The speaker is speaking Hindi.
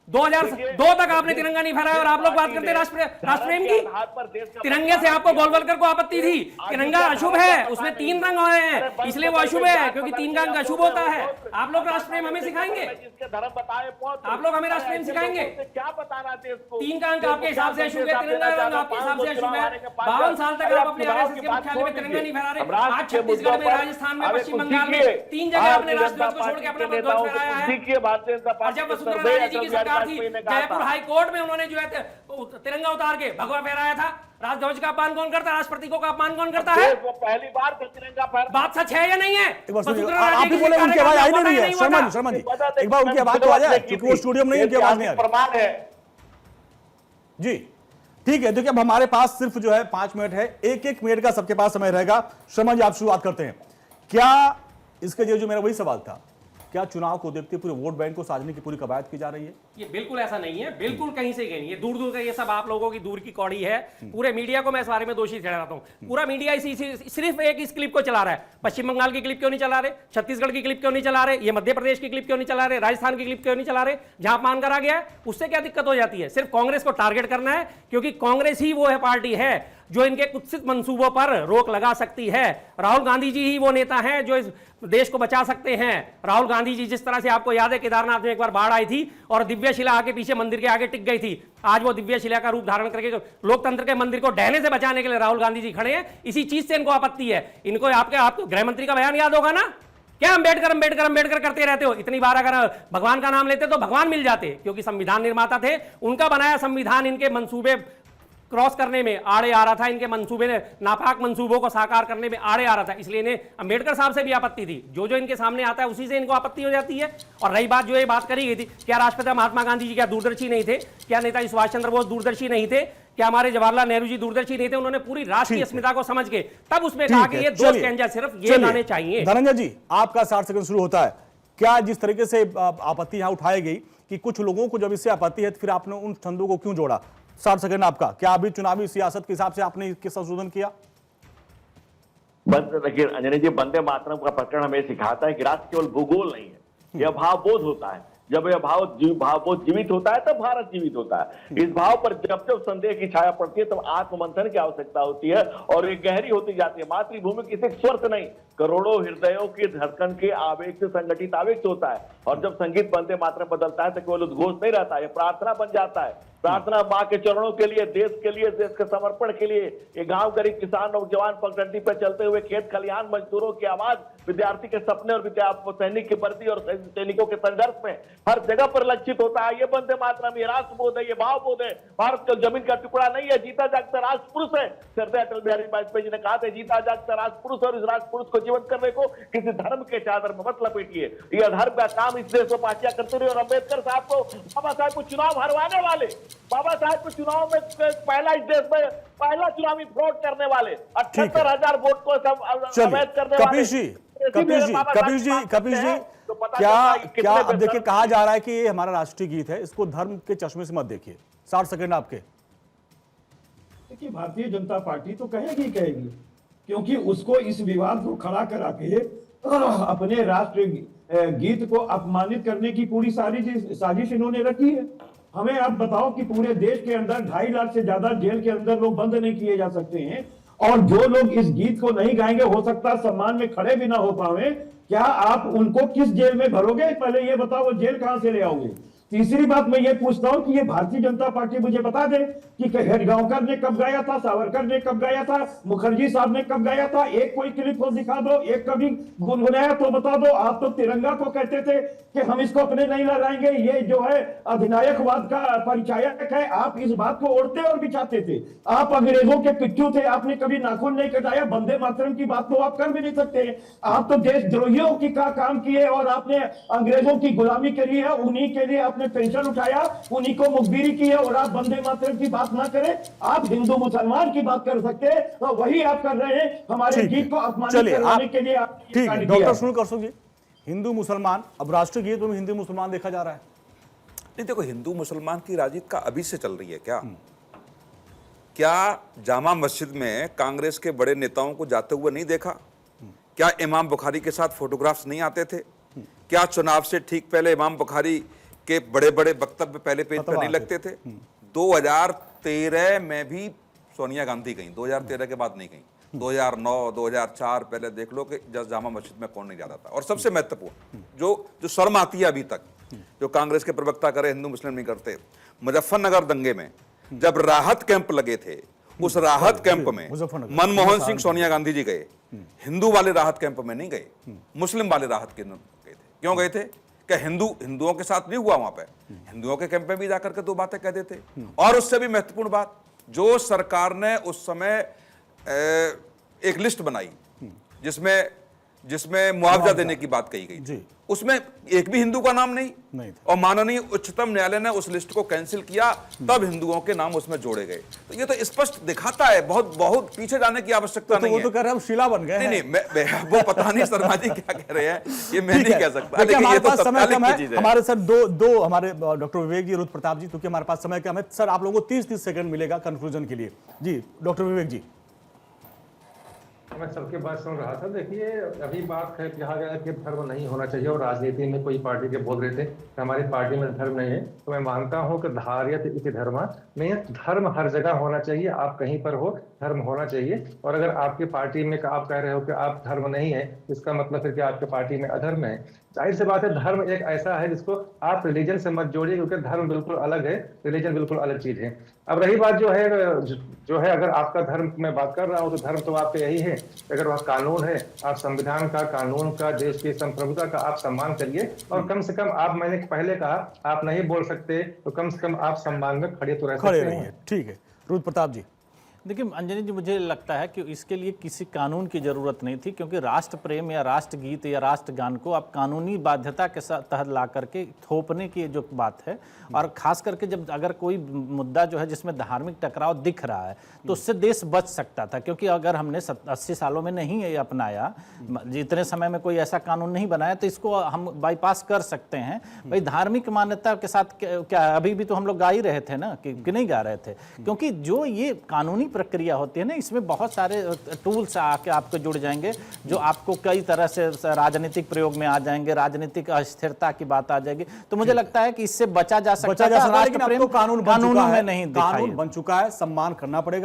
2002 तक आपने तिरंगा नहीं फहराया और आप लोग बात करते हैं राष्ट्रप्रेम की। तिरंगे से आपको गोलवलकर को आपत्ति थी। तिरंगा अशुभ है, उसमें 3 रंग हो रहे हैं, इसलिए वो अशुभ है, क्योंकि 3 रंग अशुभ होता है। आप लोग राष्ट्रप्रेम हमें सिखाएंगे? आप लोग हमें राष्ट्रप्रेम सिखाएंगे? क्या बताना थे इसको? 3 का अंक आपके हिसाब से अशुभ है, तिरंगा रंग आपके हिसाब से अशुभ है। 52 साल तक आप अपने आरएसएस के मुख्यालय में तिरंगा नहीं फहरा रहे। आज छत्तीसगढ़ में, राजस्थान में, पश्चिम बंगाल में 3 जगह आपने राष्ट्रध्वज को छोड़ के अपना ध्वज फहराया है। और जब वसुंधरा राजे जी की सरकार थी, जयपुर हाई कोर्ट में उन्होंने जो है तिरंगा उतार के भगवा फहराया था। राष्ट्रध्वज का अपमान कौन करता है? राष्ट्र प्रतीकों का अपमान कौन करता है? वो पहली बार तिरंगा फहरा। बात सच है या नहीं है? आप भी बोले उनकी आवाज आई नहीं है। शर्मा जी एक बार उनकी आवाज तो आ जाए, क्योंकि वो स्टूडियो में नहीं, उनकी आवाज नहीं आ रही। प्रमाण है जी ठीक है। देखिए अब हमारे पास सिर्फ जो है 5 मिनट है, 1-1 मिनट का सबके पास समय रहेगा। शर्मा जी आप शुरुआत करते हैं। क्या इसके जो मेरा वही सवाल था, क्या चुनाव को देखते पूरे वोट बैंक को साधने की पूरी कवायद की जा रही है? ये बिल्कुल ऐसा नहीं है, बिल्कुल कहीं से कहीं नहीं है। दूर दूर का ये सब आप लोगों की दूर की कौड़ी है। पूरे मीडिया को मैं इस बारे में दोषी ठहराता हूं। पूरा मीडिया इसी सिर्फ एक इस क्लिप को चला रहा है। पश्चिम बंगाल की क्लिप क्यों नहीं चला रहे? छत्तीसगढ़ की क्लिप क्यों नहीं चला रहे? ये मध्य प्रदेश की क्लिप क्यों नहीं चला रहे? राजस्थान की क्लिप क्यों नहीं चला रहे? जहां अपमान करा गया है उससे क्या दिक्कत हो जाती है? सिर्फ कांग्रेस को टारगेट करना है, क्योंकि कांग्रेस ही वो है पार्टी है जो इनके कुत्सित मंसूबों पर रोक लगा सकती है। राहुल गांधी जी ही वो नेता हैं जो इस देश को बचा सकते हैं। राहुल गांधी जी, जिस तरह से आपको याद है केदारनाथ में एक बार बाढ़ आई थी और दिव्य शिला आके पीछे मंदिर के आगे टिक गई थी, आज वो दिव्य शिला का रूप धारण करके लोकतंत्र के मंदिर को ढहने से बचाने के लिए राहुल गांधी जी खड़े हैं। इसी चीज से इनको आपत्ति है। इनको आपको गृह मंत्री का बयान याद होगा ना? क्या अंबेडकर करते रहते हो? इतनी बार अगर भगवान का नाम लेते तो भगवान मिल जाते, क्योंकि संविधान निर्माता थे, उनका बनाया संविधान इनके मंसूबे क्रॉस करने में आड़े आ रहा था, इनके मंसूबे ने नापाक मंसूबों को साकार करने में आड़े आ रहा था। इसलिए इन्हें अंबेडकर साहब से भी आपत्ति थी। जो जो इनके सामने आता है उसी से इनको आपत्ति हो जाती है। और रही बात जो ये बात करी गई थी, क्या राष्ट्रपिता महात्मा गांधी जी क्या दूरदर्शी नहीं थे? क्या नेताजी सुभाष चंद्र बोस दूरदर्शी नहीं थे? क्या हमारे जवाहरलाल नेहरू जी दूरदर्शी नहीं थे? उन्होंने पूरी राष्ट्रीय अस्मिता को समझ के तब उसमें कहा कि ये 2 स्टैंजा सिर्फ ये लाने चाहिए। धनंजय जी आपका 60 सेकंड शुरू होता है। क्या जिस तरीके से आपत्ति यहां उठाई गई कि कुछ लोगों को जब इससे आपत्ति है तो फिर आपने उन छंदों को क्यों जोड़ा? 60 सेकंड आपका। क्या अभी चुनावी सियासत के हिसाब से आपने इसके संशोधन किया? देखिए अंजनी जी, वंदे मातरम का प्रकरण हमें सिखाता है कि राष्ट्र केवल भूगोल नहीं है, यह भावबोध होता है। जब यह भावबोध जीवित होता है तब भारत जीवित होता है। इस भाव पर जब जब संदेह की छाया पड़ती है तब आत्ममंथन की आवश्यकता होती है और ये गहरी होती जाती है। मातृभूमि किसी स्वर्थ नहीं, करोड़ों हृदयों की धड़कन के आवेग से संगठित आवेग से होता है। और जब संगीत वंदे मातरम बदलता है तो केवल उद्घोष नहीं रहता, यह प्रार्थना बन जाता है। प्रार्थना मां के चरणों के लिए, देश के लिए, देश के समर्पण के लिए। ये गांव गरीब किसान नौजवान पगडंडी पर चलते हुए खेत खलिहान मजदूरों की आवाज, विद्यार्थी के सपने और सैनिक की वर्दी और सैनिकों के संघर्ष में हर जगह पर लक्षित होता है। ये वंदे मातरम, ये राष्ट्रबोध है, ये भावबोध है। भारत का जमीन का टुकड़ा नहीं है, जीता जागता राष्ट्र पुरुष है। सरदार अटल बिहारी वाजपेयी जी ने कहा था, जीता जागता राष्ट्र पुरुष, और इस राष्ट्र पुरुष को जीवन करने को किसी धर्म के चादर में मत लपेटिए। यह धर्म का काम इस देश में पार्टियां करते रहे। और अम्बेडकर साहब को, बाबा साहब को चुनाव हरवाने वाले, बाबा साहब को चुनाव में पहला इस देश में पहला चुनावी फ्रॉड करने वाले, 78,000 वोट को अवैध करने वाले। कपिश जी क्या अब देखिए कहा जा रहा है कि ये हमारा राष्ट्रीय गीत है, इसको धर्म के चश्मे से मत देखिए। 60 सेकंड आपके। देखिए भारतीय जनता पार्टी तो कहेगी, क्योंकि उसको इस विवाद को खड़ा करा के अपने राष्ट्रीय गीत को अपमानित करने की पूरी साजिश इन्होंने रखी है। हमें आप बताओ कि पूरे देश के अंदर 2.5 लाख से ज्यादा जेल के अंदर लोग बंद नहीं किए जा सकते हैं, और जो लोग इस गीत को नहीं गाएंगे हो सकता है सम्मान में खड़े भी ना हो पावे। क्या आप उनको किस जेल में भरोगे? पहले ये बताओ, वो जेल कहां से ले आओगे? तीसरी बात मैं ये पूछता हूं कि ये भारतीय जनता पार्टी मुझे बता दे कि हेडगांवकर ने कब गाया था, सावरकर ने कब गाया था, मुखर्जी साहब ने कब गाया था? एक कोई क्लिप को दिखा दो, एक कभी गुनगुनाया तो बता दो। आप तो तिरंगा को कहते थे कि हम इसको अपने नहीं लहराएंगे, ये जो है अधिनायकवाद का परिचायक है। आप इस बात को ओढ़ते और बिछाते थे। आप अंग्रेजों के पिट्ठू थे, आपने कभी नाखून नहीं कटाया। वंदे मातरम की बात तो आप कर भी नहीं सकते। आप तो देशद्रोहियों की का काम किए और आपने अंग्रेजों की गुलामी करी है, उन्हीं के लिए आपने पेंशन उठाया, उन्हीं को मुखबिरी की है। और आप वंदे मातरम की बात ना करें, आप हिंदू मुसलमान की बात कर सकते हैं, और वही आप कर रहे हैं। हमारे गीत को अपमानित करवाने के लिए आप ठीक है। डॉक्टर शुरू कर सकते। हिंदू मुसलमान, अब राष्ट्रीय गीत में हिंदू मुसलमान देखा जा रहा है। नहीं देखो, हिंदू मुसलमान की राजनीति का अभी से चल रही है क्या जामा मस्जिद में कांग्रेस के बड़े नेताओं को जाते हुए नहीं देखा? क्या इमाम बुखारी के साथ फोटोग्राफ्स नहीं आते थे? क्या चुनाव से ठीक पहले इमाम बुखारी के बड़े बड़े वक्तव्य पहले पेज पर नहीं लगते थे। 2013 में भी सोनिया गांधी गई, 2013 के बाद नहीं गई। 2009, 2004 पहले देख लो कि जामा मस्जिद में कौन नहीं जाता था। और सबसे महत्वपूर्ण जो शर्म आती है अभी तक, जो कांग्रेस के प्रवक्ता करे, हिंदू मुस्लिम नहीं करते, मुजफ्फरनगर दंगे में जब राहत कैंप लगे थे, उस राहत कैंप में मनमोहन सिंह, सोनिया गांधी जी गए। हिंदू वाले राहत कैंप में नहीं गए, मुस्लिम वाले राहत कैंप में गए थे। क्यों गए थे? क्या हिंदुओं के साथ नहीं हुआ वहां पे? हिंदुओं के कैंप में भी जाकर के दो बातें कह देते। और उससे भी महत्वपूर्ण बात, जो सरकार ने उस समय एक लिस्ट बनाई जिसमें मुआवजा देने की बात कही गई थी, उसमें एक भी हिंदू का नाम नहीं था। और माननीय उच्चतम न्यायालय ने उस लिस्ट को कैंसिल किया, तब हिंदुओं के नाम उसमें जोड़े गए। तो ये तो स्पष्ट दिखाता है, बहुत पीछे जाने की आवश्यकता नहीं है। वो तो कह रहे हैं शिला बन गए। नहीं, वो पता नहीं शर्मा जी क्या कह रहे हैं, ये मैं नहीं कह सकता। लेकिन हमारे ये तो पास समय कम तत्कालिक चीज है। है। हमारे सर दो हमारे डॉक्टर विवेक जी, रुद्र प्रताप जी, क्योंकि हमारे पास समय कम है सर, आप लोगों को 30 सेकंड मिलेगा कंक्लूजन के लिए। जी डॉक्टर विवेक जी। मैं सबके बात सुन रहा था। देखिए, अभी बात कहा गया कि धर्म नहीं होना चाहिए, और राजनीति में कोई पार्टी के बोल रहे थे कि हमारी पार्टी में धर्म नहीं है। तो मैं मानता हूं कि धार्यत इति धर्म में धर्म हर जगह होना चाहिए। आप कहीं पर हो, धर्म होना चाहिए। और अगर आपकी पार्टी में आप कह रहे हो कि आप धर्म नहीं है, इसका मतलब फिर कि आपके पार्टी में अधर्म है। जाहिर सी बात है, धर्म एक ऐसा है जिसको आप रिलीजन से मत जोड़िए, क्योंकि धर्म बिल्कुल अलग है, रिलीजन बिल्कुल अलग चीज है। अब रही बात जो है अगर आपका धर्म मैं बात कर रहा हूँ, तो धर्म तो आपका यही है, अगर वह कानून है, आप संविधान का, कानून का, देश की संप्रभुता का आप सम्मान करिए। और कम से कम आप, मैंने पहले कहा, आप नहीं बोल सकते तो कम से कम आप सम्मान में खड़े तो रह सकते हैं। ठीक है रुद्र प्रताप जी। देखिए अंजनी जी, मुझे लगता है कि इसके लिए किसी कानून की जरूरत नहीं थी, क्योंकि राष्ट्र प्रेम या राष्ट्र गीत या राष्ट्रगान को आप कानूनी बाध्यता के तहत ला करके थोपने की जो बात है, और खास करके जब अगर कोई मुद्दा जो है जिसमें धार्मिक टकराव दिख रहा है, तो उससे देश बच सकता था। क्योंकि अगर हमने 80 सालों में नहीं ये अपनाया, जितने समय में कोई ऐसा कानून नहीं बनाया, तो इसको हम बाईपास कर सकते हैं। भाई धार्मिक मान्यता के साथ क्या अभी भी तो हम लोग गा ही रहे थे ना, कि नहीं गा रहे थे? क्योंकि जो ये कानूनी प्रक्रिया होती है ना, इसमें बहुत सारे टूल्स आके आपको जुड़ जाएंगे, जो आपको कई तरह से राजनीतिक प्रयोग में आ जाएंगे, राजनीतिक अस्थिरता की बात आ जाएगी। तो मुझे लगता है कि इससे बचा जा सकता है। लेकिन अब तो कानून में नहीं, कानून बन चुका है, सम्मान करना पड़ेगा।